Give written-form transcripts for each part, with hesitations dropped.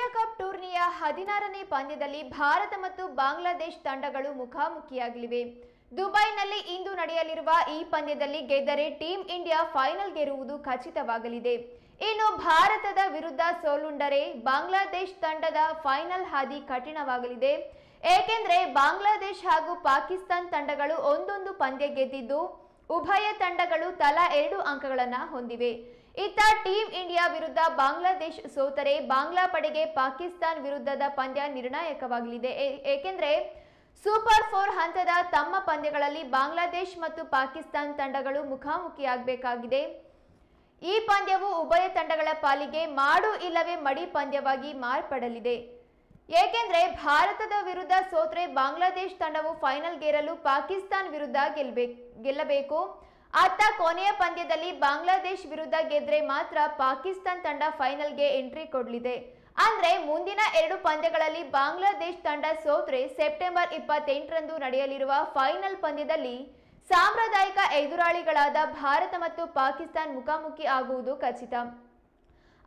ವಿಶ್ವಕಪ್ ಟೂರ್ನಿಯ 16ನೇ ಪಂದ್ಯದಲ್ಲಿ ಭಾರತ ಮತ್ತು ಬಾಂಗ್ಲಾದೇಶ ತಂಡಗಳು ಮುಖಾಮುಖಿಯಾಗಲಿವೆ. ದುಬೈನಲ್ಲಿ ಇಂದು ನಡೆಯಲಿರುವ ಈ ಪಂದ್ಯದಲ್ಲಿ ಗೆದ್ದರೆ ಟೀಂ ಇಂಡಿಯಾ ಫೈನಲ್ಗೇರುವುದು ಖಚಿತವಾಗಲಿದೆ. ಇನ್ನು ಭಾರತದ ವಿರುದ್ಧ ಸೋಲುಂಡರೆ ಬಾಂಗ್ಲಾದೇಶ ತಂಡದ ಫೈನಲ್ ಹಾದಿ ಕಠಿಣವಾಗಲಿದೆ. ಏಕೆಂದರೆ ಬಾಂಗ್ಲಾದೇಶ ಹಾಗೂ ಪಾಕಿಸ್ತಾನ ತಂಡಗಳು ಒಂದೊಂದು ಪಂದ್ಯ ಗೆದ್ದಿದ್ದು ಉಭಯ ತಂಡಗಳು ತಲಾ 2 ಅಂಕಗಳನ್ನು ಹೊಂದಿವೆ. ಇತ್ತ ಟೀಂ ಇಂಡಿಯಾ ವಿರುದ್ಧ ಬಾಂಗ್ಲಾದೇಶ ಸೋತರೆ ಬಾಂಗ್ಲಾ ಪಡೆಗೆ ಪಾಕಿಸ್ತಾನ ವಿರುದ್ಧದ ಪಂದ್ಯ ನಿರ್ಣಾಯಕವಾಗಲಿದೆ. ಏಕೆಂದರೆ ಸೂಪರ್ 4 ಹಂತದ ತಮ್ಮ ಪಂದ್ಯಗಳಲ್ಲಿ ಬಾಂಗ್ಲಾದೇಶ ಮತ್ತು ಪಾಕಿಸ್ತಾನ ತಂಡಗಳು ಮುಖಾಮುಖಿಯಾಗಬೇಕಾಗಿದೆ. ಈ ಪಂದ್ಯವು ಉಭಯ ತಂಡಗಳ ಪಾಲಿಗೆ ಮಾಡು ಇಲ್ಲವೇ ಮಡಿ ಪಂದ್ಯವಾಗಿ ಮಾರ್ಪಡಲಿದೆ. ಏಕೆಂದರೆ ಭಾರತದ ವಿರುದ್ಧ ಸೋತ್ರೆ ಬಾಂಗ್ಲಾದೇಶ ತಂಡವು ಫೈನಲ್ಗೇರಲು ಪಾಕಿಸ್ತಾನ ವಿರುದ್ಧ ಗೆಲ್ಲಬೇಕು. ಅತ್ತ ಕೊನೆಯ ಪಂದ್ಯದಲ್ಲಿ ಬಾಂಗ್ಲಾದೇಶ ವಿರುದ್ಧ ಗೆದ್ರೆ ಮಾತ್ರ ಪಾಕಿಸ್ತಾನ ತಂಡ ಫೈನಲ್ಗೆ ಎಂಟ್ರಿ ಕೊಡಲಿದೆ. ಅಂದ್ರೆ ಮುಂದಿನ 2 ಪಂದ್ಯಗಳಲ್ಲಿ ಬಾಂಗ್ಲಾದೇಶ ತಂಡ ಸೋತ್ರೆ ಸೆಪ್ಟೆಂಬರ್ 28ರಂದು ನಡೆಯಲಿರುವ ಫೈನಲ್ ಪಂದ್ಯದಲ್ಲಿ ಸಾಂಪ್ರದಾಯಿಕ ಎದುರಾಳಿಗಳಾದ ಭಾರತ ಮತ್ತು ಪಾಕಿಸ್ತಾನ ಮುಖಾಮುಖಿ ಆಗುವುದು ಖಚಿತ.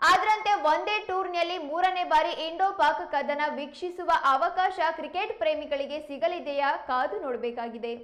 ಅದರಂತೆ ಒಂದೇ ಟೂರ್ನಿಯಲ್ಲಿ 3ನೇ ಬಾರಿ ಇಂಡೋ-ಪಾಕ್ ಕದನ ವೀಕ್ಷಿಸುವ ಅವಕಾಶ ಕ್ರಿಕೆಟ್ ಪ್ರೇಮಿಗಳಿಗೆ ಸಿಗಲಿದೆಯಾ ಕಾದು ನೋಡಬೇಕಾಗಿದೆ.